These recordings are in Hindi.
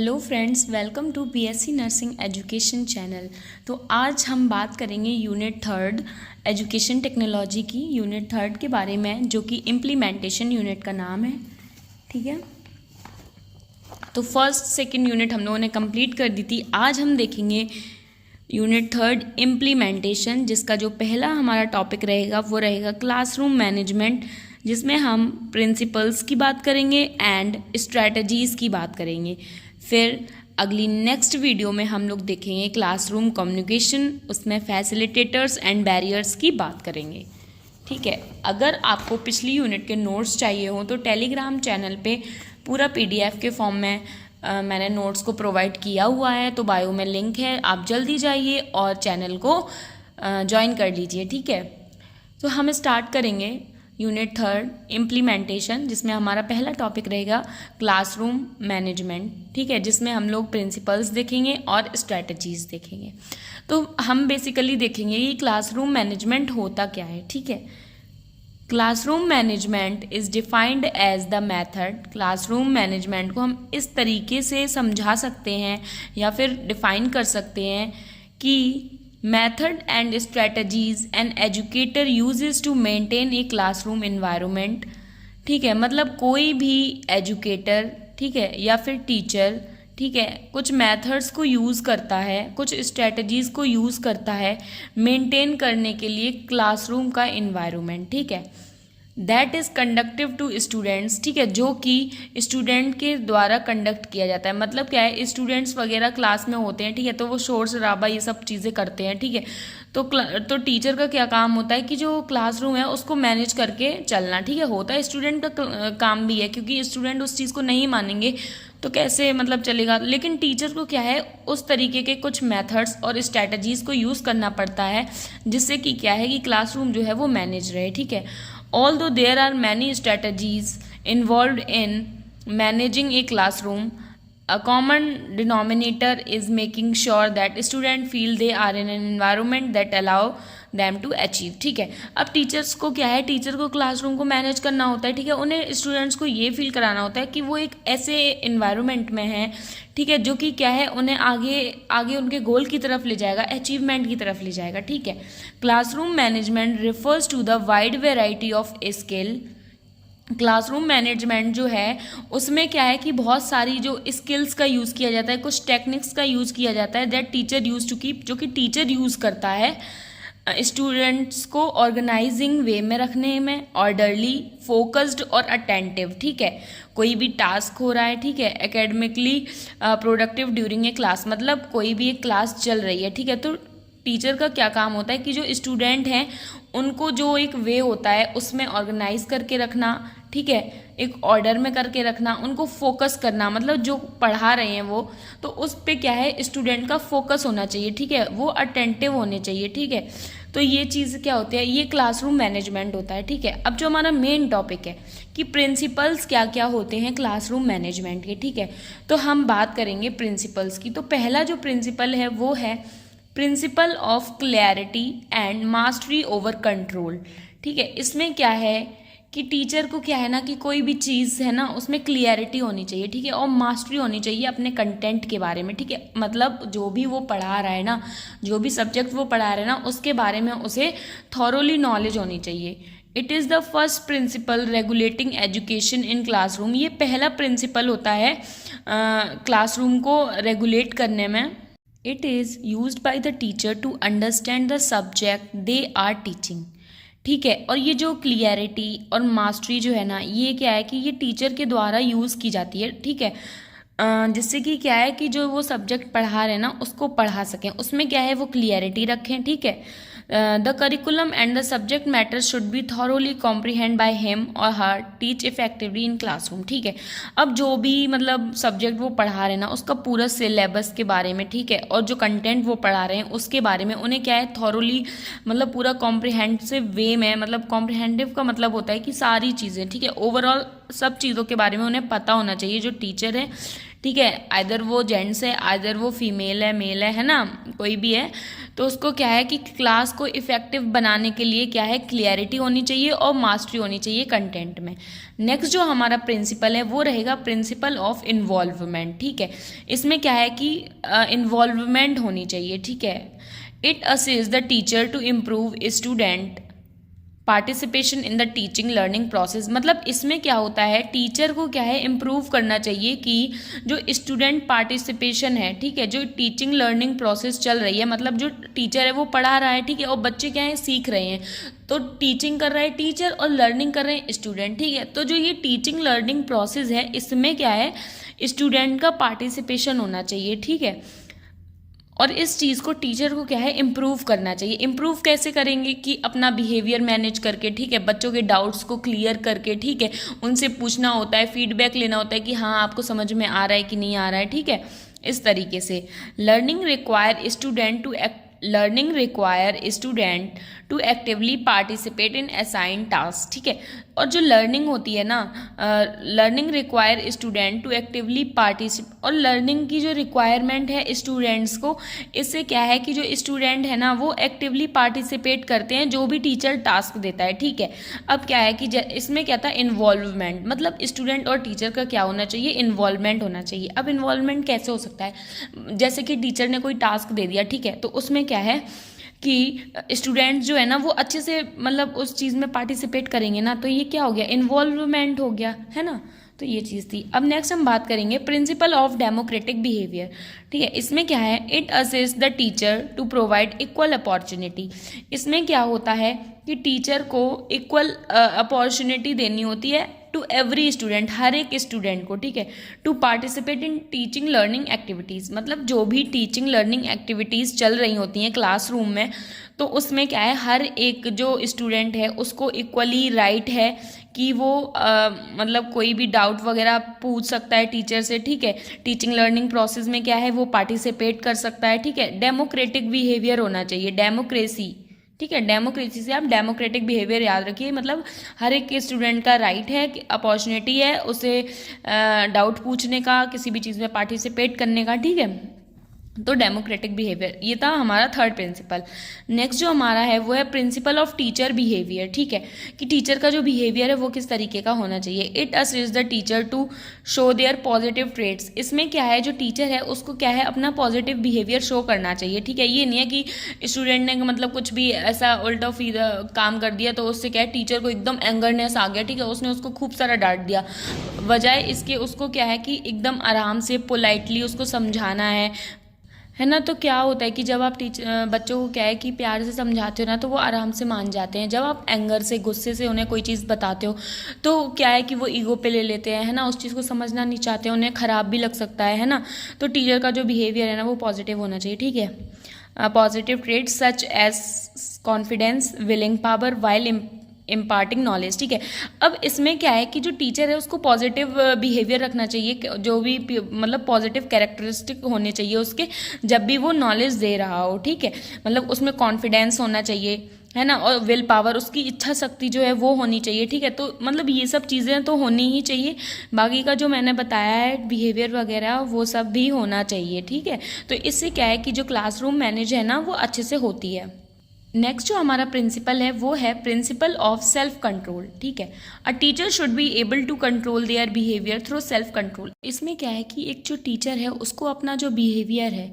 Hello friends, welcome to BSc nursing education channel. तो आज हम बात करेंगे यूनिट थर्ड एजुकेशन टेक्नोलॉजी की यूनिट थर्ड के बारे में, जो कि इम्प्लीमेंटेशन यूनिट का नाम है। ठीक है, तो फर्स्ट सेकंड यूनिट हम लोगों ने कंप्लीट कर दी थी। आज हम देखेंगे यूनिट थर्ड इम्प्लीमेंटेशन, जिसका जो पहला हमारा टॉपिक रहेगा वो रहेगा क्लासरूम मैनेजमेंट, जिसमें हम प्रिंसिपल्स की बात करेंगे एंड स्ट्रैटेजीज़ की बात करेंगे। फिर अगली नेक्स्ट वीडियो में हम लोग देखेंगे क्लासरूम कम्युनिकेशन, उसमें फैसिलिटेटर्स एंड बैरियर्स की बात करेंगे। ठीक है, अगर आपको पिछली यूनिट के नोट्स चाहिए हो तो टेलीग्राम चैनल पे पूरा पीडीएफ के फॉर्म में मैंने नोट्स को प्रोवाइड किया हुआ है, तो बायो में लिंक है, आप जल्दी जाइए और चैनल को ज्वाइन कर लीजिए। ठीक है, तो हम स्टार्ट करेंगे यूनिट थर्ड इम्प्लीमेंटेशन, जिसमें हमारा पहला टॉपिक रहेगा क्लासरूम मैनेजमेंट। ठीक है, जिसमें हम लोग प्रिंसिपल्स देखेंगे और स्ट्रैटेजीज देखेंगे। तो हम बेसिकली देखेंगे कि क्लासरूम मैनेजमेंट होता क्या है। ठीक है, classroom management is defined as the method. Classroom management को हम इस तरीके से समझा सकते हैं या फिर डिफाइन कर सकते हैं कि method and strategies an educator uses to maintain a classroom environment। ठीक है, मतलब कोई भी एजुकेटर, ठीक है, या फिर टीचर, ठीक है, कुछ मेथड्स को यूज़ करता है, कुछ स्ट्रेटजीज़ को यूज़ करता है मेंटेन करने के लिए क्लासरूम का इन्वायरमेंट। ठीक है, that is conductive to students. ठीक है, जो कि स्टूडेंट के द्वारा कंडक्ट किया जाता है। मतलब क्या है, स्टूडेंट्स वगैरह क्लास में होते हैं, ठीक है, तो वो शोर शराबा ये सब चीज़ें करते हैं। ठीक है, तो टीचर का क्या काम होता है कि जो क्लासरूम है उसको मैनेज करके चलना। ठीक है, होता है स्टूडेंट का काम भी है, क्योंकि स्टूडेंट उस चीज़ को नहीं मानेंगे तो कैसे मतलब चलेगा। लेकिन टीचर को क्या है, उस तरीके के कुछ मेथड्स और स्ट्रैटेजीज़ को यूज़ करना पड़ता है, जिससे कि क्या है कि क्लासरूम जो है वो मैनेज रहे। ठीक है, although there are many strategies involved in managing a classroom, a common denominator is making sure that students feel they are in an environment that allow them to achieve। ठीक है, अब टीचर्स को क्या है, टीचर को क्लासरूम को मैनेज करना होता है। ठीक है, उन्हें स्टूडेंट्स को ये फील कराना होता है कि वो एक ऐसे इन्वायरमेंट में है, ठीक है, जो कि क्या है उन्हें आगे आगे उनके गोल की तरफ ले जाएगा, अचीवमेंट की तरफ ले जाएगा। ठीक है, classroom management refers to the wide variety of skill. Classroom management जो है उसमें क्या है कि बहुत सारी जो स्किल्स का यूज़ किया जाता है, कुछ टेक्निक्स का यूज़ किया जाता है, that teacher use to keep, जो कि टीचर यूज़ करता है स्टूडेंट्स को ऑर्गेनाइजिंग वे में रखने में, ऑर्डरली, फोकस्ड और अटेंटिव। ठीक है, कोई भी टास्क हो रहा है, ठीक है, academically productive during a class, मतलब कोई भी एक क्लास चल रही है। ठीक है, तो टीचर का क्या काम होता है कि जो स्टूडेंट हैं उनको जो एक वे होता है उसमें ऑर्गेनाइज करके रखना, ठीक है, एक ऑर्डर में करके रखना, उनको फोकस करना, मतलब जो पढ़ा रहे हैं वो, तो उस पे क्या है स्टूडेंट का फोकस होना चाहिए। ठीक है, वो अटेंटिव होने चाहिए। ठीक है, तो ये चीज़ क्या होती है, ये क्लासरूम मैनेजमेंट होता है। ठीक है, अब जो हमारा मेन टॉपिक है कि प्रिंसिपल्स क्या क्या होते हैं क्लासरूम मैनेजमेंट के। ठीक है, तो हम बात करेंगे प्रिंसिपल्स की। तो पहला जो प्रिंसिपल है वो है principle of clarity and mastery over control. ठीक है, इसमें क्या है कि टीचर को क्या है ना कि कोई भी चीज़ है ना उसमें क्लियरिटी होनी चाहिए। ठीक है, और मास्टरी होनी चाहिए अपने कंटेंट के बारे में। ठीक है, मतलब जो भी वो पढ़ा रहा है ना, जो भी सब्जेक्ट वो पढ़ा रहा है ना, उसके बारे में उसे थॉरोली नॉलेज होनी चाहिए। It is the first principle regulating education in classroom. ये पहला प्रिंसिपल होता है क्लासरूम को रेगुलेट करने में। It is used by the teacher to understand the subject they are teaching. ठीक है, और ये जो क्लियरिटी और मास्टरी जो है ना, ये क्या है कि ये टीचर के द्वारा यूज़ की जाती है। ठीक है, जिससे कि क्या है कि जो वो सब्जेक्ट पढ़ा रहे हैं ना उसको पढ़ा सकें, उसमें क्या है वो क्लियरिटी रखें। ठीक है, the curriculum and the subject matter should be thoroughly comprehend by him और हर, टीच इफेक्टिवली इन क्लासरूम। ठीक है, अब जो भी मतलब सब्जेक्ट वो पढ़ा रहे हैं ना उसका पूरा सिलेबस के बारे में, ठीक है, और जो कंटेंट वो पढ़ा रहे हैं उसके बारे में उन्हें क्या है थॉरोली, मतलब पूरा कॉम्प्रिहेंसिव वे में, मतलब कॉम्प्रिहेंसिव का मतलब होता है कि सारी चीज़ें, ठीक है, ओवरऑल सब चीज़ों के बारे में उन्हें पता होना चाहिए जो टीचर है। ठीक है, आइदर वो जेंट्स है, आइदर वो फीमेल है, मेल है ना, कोई भी है, तो उसको क्या है कि क्लास को इफ़ेक्टिव बनाने के लिए क्या है, क्लियरिटी होनी चाहिए और मास्टरी होनी चाहिए कंटेंट में। नेक्स्ट जो हमारा प्रिंसिपल है वो रहेगा प्रिंसिपल ऑफ इन्वॉल्वमेंट। ठीक है, इसमें क्या है कि इन्वॉल्वमेंट होनी चाहिए। ठीक है, it assist the teacher to improve student participation in the teaching learning process. मतलब इसमें क्या होता है, टीचर को क्या है इम्प्रूव करना चाहिए कि जो स्टूडेंट पार्टिसिपेशन है, ठीक है, जो टीचिंग लर्निंग प्रोसेस चल रही है, मतलब जो टीचर है वो पढ़ा रहा है, ठीक है, और बच्चे क्या है सीख रहे हैं, तो टीचिंग कर रहा है टीचर और लर्निंग कर रहे हैं स्टूडेंट। ठीक है, तो जो ये टीचिंग लर्निंग प्रोसेस है इसमें क्या है स्टूडेंट का पार्टिसिपेशन होना चाहिए। ठीक है, और इस चीज़ को टीचर को क्या है इम्प्रूव करना चाहिए। इम्प्रूव कैसे करेंगे कि अपना बिहेवियर मैनेज करके, ठीक है, बच्चों के डाउट्स को क्लियर करके, ठीक है, उनसे पूछना होता है, फीडबैक लेना होता है कि हाँ आपको समझ में आ रहा है कि नहीं आ रहा है। ठीक है, इस तरीके से learning require student to actively participate in assign task. ठीक है, और जो लर्निंग होती है ना, learning require student to actively participate, और लर्निंग की जो रिक्वायरमेंट है स्टूडेंट्स को, इससे क्या है कि जो स्टूडेंट है ना वो एक्टिवली पार्टिसिपेट करते हैं जो भी टीचर टास्क देता है। ठीक है, अब क्या है कि इसमें क्या था इन्वॉल्वमेंट, मतलब स्टूडेंट और टीचर का क्या होना चाहिए, इन्वॉल्वमेंट होना चाहिए। अब इन्वॉल्वमेंट कैसे हो सकता है, जैसे कि टीचर ने कोई टास्क दे दिया, ठीक है, तो उसमें क्या है कि स्टूडेंट्स जो है ना वो अच्छे से मतलब उस चीज़ में पार्टिसिपेट करेंगे ना, तो ये क्या हो गया, इन्वॉल्वमेंट हो गया, है ना। तो ये चीज़ थी। अब नेक्स्ट हम बात करेंगे प्रिंसिपल ऑफ डेमोक्रेटिक बिहेवियर। ठीक है, इसमें क्या है, it assist the teacher to provide equal opportunity. इसमें क्या होता है कि टीचर को इक्वल अपॉर्चुनिटी देनी होती है टू एवरी स्टूडेंट, हर एक स्टूडेंट को, ठीक है, to participate in teaching learning activities. मतलब जो भी टीचिंग लर्निंग एक्टिविटीज़ चल रही होती हैं क्लासरूम में, तो उसमें क्या है हर एक जो स्टूडेंट है उसको इक्वली राइट है कि वो मतलब कोई भी डाउट वगैरह पूछ सकता है टीचर से। ठीक है, टीचिंग लर्निंग प्रोसेस में क्या है वो पार्टिसिपेट कर सकता है। ठीक है, डेमोक्रेटिक बिहेवियर होना चाहिए, डेमोक्रेसी। ठीक है, डेमोक्रेसी से आप डेमोक्रेटिक बिहेवियर याद रखिए, मतलब हर एक के स्टूडेंट का राइट है, अपॉर्चुनिटी है उसे डाउट पूछने का, किसी भी चीज़ में पार्टिसिपेट करने का। ठीक है, तो डेमोक्रेटिक बिहेवियर, ये था हमारा थर्ड प्रिंसिपल। नेक्स्ट जो हमारा है वो है प्रिंसिपल ऑफ टीचर बिहेवियर। ठीक है, कि टीचर का जो बिहेवियर है वो किस तरीके का होना चाहिए। It assist the teacher to show their positive traits. इसमें क्या है जो टीचर है उसको क्या है अपना पॉजिटिव बिहेवियर शो करना चाहिए। ठीक है, ये नहीं है कि स्टूडेंट ने मतलब कुछ भी ऐसा उल्टा सीधा काम कर दिया तो उससे क्या है टीचर को एकदम एंगरनेस आ गया, ठीक है, उसने उसको खूब सारा डांट दिया। बजाय इसके उसको क्या है कि एकदम आराम से पोलाइटली उसको समझाना है ना। तो क्या होता है कि जब आप बच्चों को क्या है कि प्यार से समझाते हो ना तो वो आराम से मान जाते हैं। जब आप एंगर से, गुस्से से उन्हें कोई चीज़ बताते हो तो क्या है कि वो ईगो पे ले लेते हैं, है ना, उस चीज़ को समझना नहीं चाहते, उन्हें ख़राब भी लग सकता है ना। तो टीचर का जो बिहेवियर है ना वो पॉजिटिव होना चाहिए। ठीक है, positive traits such as confidence, willing power while imparting knowledge. ठीक है, अब इसमें क्या है कि जो टीचर है उसको पॉजिटिव बिहेवियर रखना चाहिए, जो भी मतलब पॉजिटिव कैरेक्टरिस्टिक होने चाहिए उसके जब भी वो नॉलेज दे रहा हो। ठीक है, मतलब उसमें कॉन्फिडेंस होना चाहिए, है ना, और विल पावर, उसकी इच्छा शक्ति जो है वो होनी चाहिए। ठीक है, तो मतलब ये सब चीज़ें तो होनी ही चाहिए। बाकी का जो मैंने बताया है बिहेवियर वगैरह वो सब भी होना चाहिए। ठीक है, तो इससे क्या है कि जो क्लासरूम मैनेज है ना वो अच्छे से होती है। नेक्स्ट जो हमारा प्रिंसिपल है वो है प्रिंसिपल ऑफ सेल्फ कंट्रोल। ठीक है, a teacher should be able to control their behaviour through self control. इसमें क्या है कि एक जो टीचर है उसको अपना जो बिहेवियर है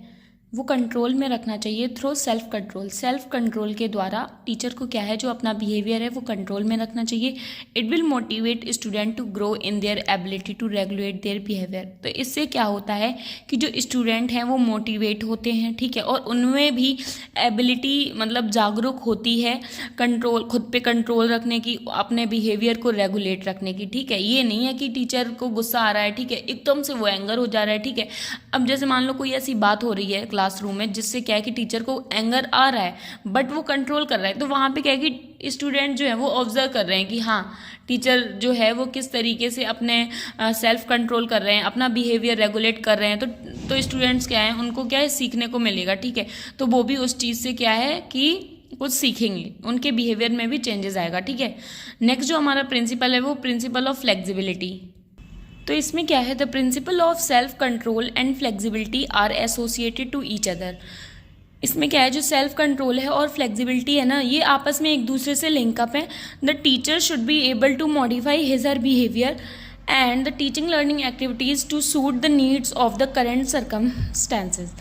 वो कंट्रोल में रखना चाहिए through self control. Self control के द्वारा टीचर को क्या है जो अपना बिहेवियर है वो कंट्रोल में रखना चाहिए। It will motivate student to grow in their ability to regulate their behaviour. तो इससे क्या होता है कि जो स्टूडेंट हैं वो मोटिवेट होते हैं, ठीक है, और उनमें भी एबिलिटी मतलब जागरूक होती है कंट्रोल, खुद पे कंट्रोल रखने की, अपने बिहेवियर को रेगुलेट रखने की। ठीक है, ये नहीं है कि टीचर को गुस्सा आ रहा है, ठीक है, एकदम से वो एंगर हो जा रहा है। ठीक है, अब जैसे मान लो कोई ऐसी बात हो रही है क्लासरूम में जिससे क्या है कि टीचर को एंगर आ रहा है बट वो कंट्रोल कर रहा है, तो वहाँ पे क्या है कि स्टूडेंट जो है वो ऑब्जर्व कर रहे हैं कि हाँ टीचर जो है वो किस तरीके से अपने सेल्फ कंट्रोल कर रहे हैं, अपना बिहेवियर रेगुलेट कर रहे हैं। तो स्टूडेंट्स क्या है उनको क्या है सीखने को मिलेगा। ठीक है, तो वो भी उस चीज़ से क्या है कि कुछ सीखेंगे, उनके बिहेवियर में भी चेंजेस आएगा। ठीक है, नेक्स्ट जो हमारा प्रिंसिपल है वो प्रिंसिपल ऑफ फ्लेक्सिबिलिटी। तो इसमें क्या है, the principle of self control and flexibility are associated to each other. इसमें क्या है, जो सेल्फ कंट्रोल है और फ्लेक्सिबिलिटी है ना, ये आपस में एक दूसरे से लिंकअप है। The teacher should be able to modify his her behaviour and the teaching learning activities to suit the needs of the current circumstances.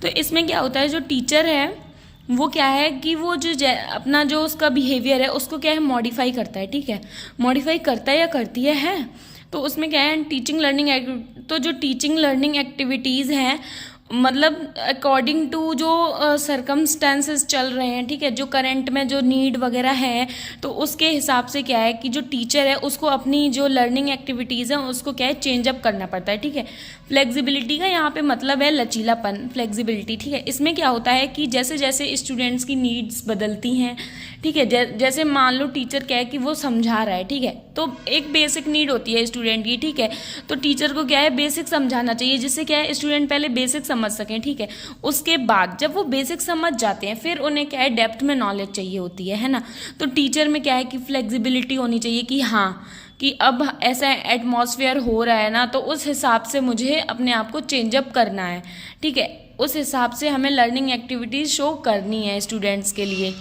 तो इसमें क्या होता है, जो टीचर है वो क्या है कि वो जो अपना जो उसका बिहेवियर है उसको क्या है मॉडिफाई करता है, ठीक है, मॉडिफाई करता है या करती है। तो उसमें क्या है, टीचिंग लर्निंग तो जो टीचिंग लर्निंग एक्टिविटीज़ हैं मतलब अकॉर्डिंग टू जो सरकमस्टेंसेस चल रहे हैं, ठीक है, जो करंट में जो नीड वगैरह है, तो उसके हिसाब से क्या है कि जो टीचर है उसको अपनी जो लर्निंग एक्टिविटीज़ हैं उसको क्या है चेंज अप करना पड़ता है, ठीक है। फ्लेक्सिबिलिटी का यहाँ पे मतलब है लचीलापन, फ्लेक्सिबिलिटी, ठीक है। इसमें क्या होता है कि जैसे जैसे स्टूडेंट्स की नीड्स बदलती हैं, ठीक है, जैसे मान लो टीचर क्या है कि वो समझा रहा है, ठीक है, तो एक बेसिक नीड होती है स्टूडेंट की, ठीक है, तो टीचर को क्या है बेसिक समझाना चाहिए जिससे क्या है स्टूडेंट पहले बेसिक समझ सकें, ठीक है। उसके बाद जब वो बेसिक समझ जाते हैं फिर उन्हें क्या है डेप्थ में नॉलेज चाहिए होती है ना। तो टीचर में क्या है कि फ्लेक्सिबिलिटी होनी चाहिए कि हाँ कि अब ऐसा एटमॉस्फेयर हो रहा है ना, तो उस हिसाब से मुझे अपने आप को चेंजअप करना है, ठीक है, उस हिसाब से हमें लर्निंग एक्टिविटीज़ शो करनी है स्टूडेंट्स के लिए,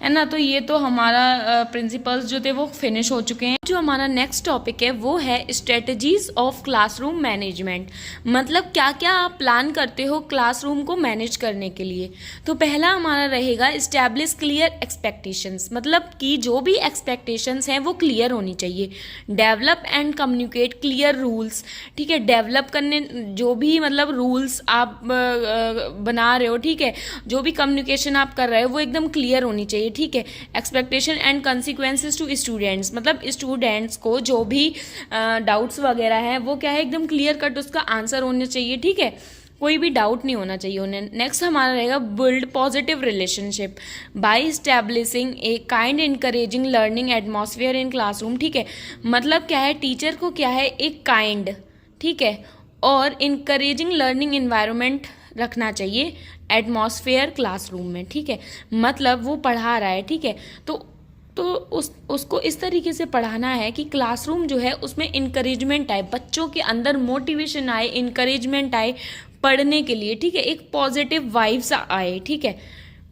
है ना। तो ये तो हमारा प्रिंसिपल्स जो थे वो फिनिश हो चुके हैं। जो हमारा नेक्स्ट टॉपिक है वो है स्ट्रेटजीज ऑफ क्लासरूम मैनेजमेंट, मतलब क्या क्या आप प्लान करते हो क्लासरूम को मैनेज करने के लिए। तो पहला हमारा रहेगा इस्टेब्लिश क्लियर एक्सपेक्टेशंस, मतलब कि जो भी एक्सपेक्टेशंस हैं वो क्लियर होनी चाहिए। Develop and communicate clear rules, ठीक है, डेवलप करने जो भी मतलब रूल्स आप बना रहे हो, ठीक है, जो भी कम्युनिकेशन आप कर रहे हो वो एकदम क्लियर होनी चाहिए, ठीक है। Expectation and consequences to students, मतलब स्टूडेंट्स को जो भी डाउट्स वगैरह हैं वो क्या है एकदम क्लियर कट उसका आंसर होना चाहिए, ठीक है, कोई भी डाउट नहीं होना चाहिए उन्हें। नेक्स्ट हमारा रहेगा build positive relationship by establishing a kind encouraging learning atmosphere in classroom, ठीक है, मतलब क्या है टीचर को क्या है एक काइंड, ठीक है, और इनकरेजिंग लर्निंग इन्वायरमेंट रखना चाहिए एटमॉस्फेयर क्लासरूम में, ठीक है, मतलब वो पढ़ा रहा है, ठीक है, तो उसको इस तरीके से पढ़ाना है कि क्लासरूम जो है उसमें इनकरेजमेंट आए, बच्चों के अंदर मोटिवेशन आए, इनकरेजमेंट आए पढ़ने के लिए, ठीक है, एक पॉजिटिव वाइब्स आए, ठीक है।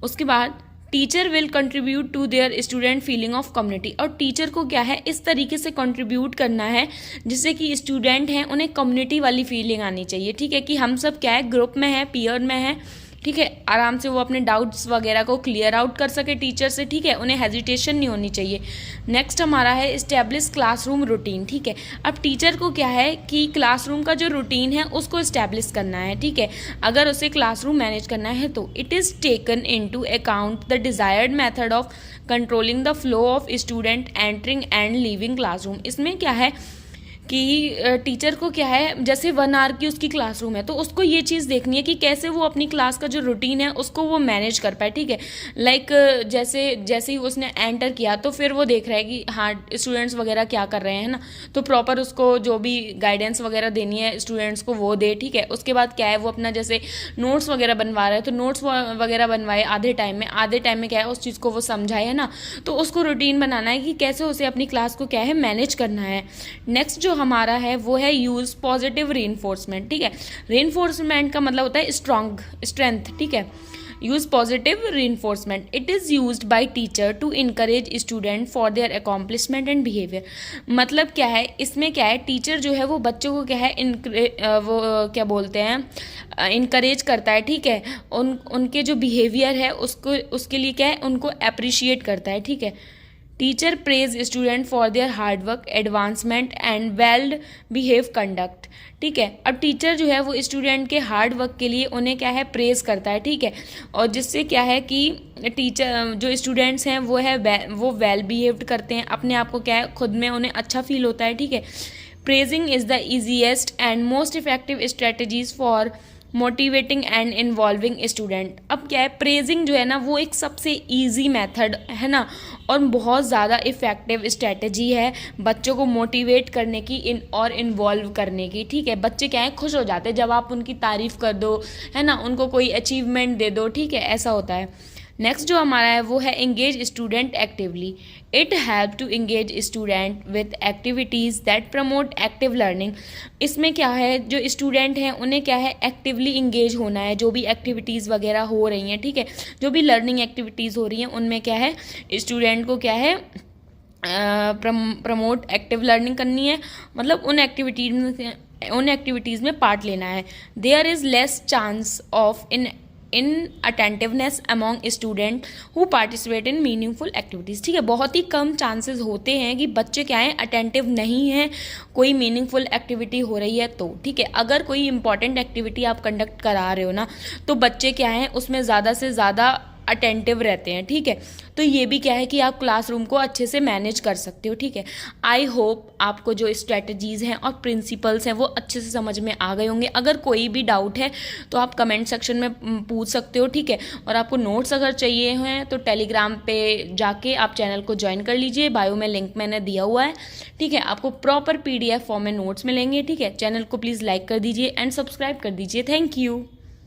उसके बाद teacher will contribute to their student feeling of community, और टीचर को क्या है इस तरीके से कंट्रीब्यूट करना है जिससे कि स्टूडेंट हैं उन्हें कम्युनिटी वाली फीलिंग आनी चाहिए, ठीक है, कि हम सब क्या है ग्रुप में है, पीयर में है, ठीक है, आराम से वो अपने डाउट्स वगैरह को क्लियर आउट कर सके टीचर से, ठीक है, उन्हें हेजिटेशन नहीं होनी चाहिए। नेक्स्ट हमारा है इस्टेब्लिश क्लासरूम रूटीन, ठीक है, अब टीचर को क्या है कि क्लासरूम का जो रूटीन है उसको इस्टेब्लिश करना है, ठीक है, अगर उसे क्लासरूम मैनेज करना है तो it is taken into account the desired method of controlling the flow of student entering and leaving classroom. इसमें क्या है कि टीचर को क्या है जैसे 1 आवर की उसकी क्लासरूम है तो उसको ये चीज़ देखनी है कि कैसे वो अपनी क्लास का जो रूटीन है उसको वो मैनेज कर पाए, ठीक है, लाइक जैसे ही उसने एंटर किया तो फिर वो देख रहा है कि हाँ स्टूडेंट्स वगैरह क्या कर रहे हैं ना, तो प्रॉपर उसको जो भी गाइडेंस वगैरह देनी है स्टूडेंट्स को वो दे, ठीक है। उसके बाद क्या है वो अपना जैसे नोट्स वगैरह बनवा रहा है तो नोट्स वगैरह बनवाए आधे टाइम में क्या है उस चीज़ को वो समझाए, है ना, तो उसको रूटीन बनाना है कि कैसे उसे अपनी क्लास को क्या है मैनेज करना है। नेक्स्ट जो हमारा है वो है यूज पॉजिटिव रीइंफोर्समेंट, ठीक है, रीइंफोर्समेंट का मतलब होता है स्ट्रेंथ, ठीक है, use positive reinforcement, it is used by teacher to encourage student for their accomplishment and behaviour, मतलब क्या है इसमें क्या है टीचर जो है वो बच्चों को क्या है वो क्या बोलते हैं इनकरेज करता है, ठीक है, उनके जो बिहेवियर है उसके लिए क्या है उनको अप्रिशिएट करता है, ठीक है। Teacher praise student for their hard work advancement and well behave conduct, ठीक है, अब टीचर जो है वो स्टूडेंट के हार्ड वर्क के लिए उन्हें क्या है प्रेज करता है, ठीक है, और जिससे क्या है कि टीचर जो स्टूडेंट्स हैं वो वेल बिहेव्ड करते हैं, अपने आप को क्या है खुद में उन्हें अच्छा फील होता है, ठीक है। Praising is the easiest and most effective strategies for motivating and involving student, अब क्या है प्रेजिंग जो है ना वो एक सबसे इजी मेथड है ना और बहुत ज़्यादा इफ़ेक्टिव स्ट्रेटजी है बच्चों को मोटिवेट करने की और इन्वॉल्व करने की, ठीक है। बच्चे क्या है खुश हो जाते हैं जब आप उनकी तारीफ़ कर दो, है ना, उनको कोई अचीवमेंट दे दो, ठीक है, ऐसा होता है। नेक्स्ट जो हमारा है वो है engage student actively. It help to engage student with activities that promote active learning. इसमें क्या है, जो स्टूडेंट हैं उन्हें क्या है, एक्टिवली इंगेज होना है। जो भी एक्टिविटीज़ वगैरह हो रही हैं, ठीक है, जो भी लर्निंग एक्टिविटीज़ हो रही हैं उनमें क्या है, स्टूडेंट को क्या है, प्रमोट एक्टिव लर्निंग करनी है, मतलब उन एक्टिविटीज़ में पार्ट लेना है। There is less chance of inattentiveness among student who participate in meaningful activities. ठीक है, बहुत ही कम चांसेस होते हैं कि बच्चे क्या हैं, अटेंटिव नहीं हैं, कोई मीनिंगफुल एक्टिविटी हो रही है तो। ठीक है, अगर कोई इंपॉर्टेंट एक्टिविटी आप कंडक्ट करा रहे हो ना, तो बच्चे क्या हैं उसमें ज़्यादा से ज़्यादा अटेंटिव रहते हैं। ठीक है, तो ये भी क्या है कि आप क्लासरूम को अच्छे से मैनेज कर सकते हो। ठीक है, आई होप आपको जो स्ट्रेटजीज़ हैं और प्रिंसिपल्स हैं वो अच्छे से समझ में आ गए होंगे। अगर कोई भी डाउट है तो आप कमेंट सेक्शन में पूछ सकते हो। ठीक है, और आपको नोट्स अगर चाहिए हैं तो टेलीग्राम पे जाके आप चैनल को ज्वाइन कर लीजिए, बायो में लिंक मैंने दिया हुआ है। ठीक है, आपको प्रॉपर PDF फॉर्म में नोट्स मिलेंगे। ठीक है, चैनल को प्लीज़ लाइक कर दीजिए एंड सब्सक्राइब कर दीजिए। Thank you.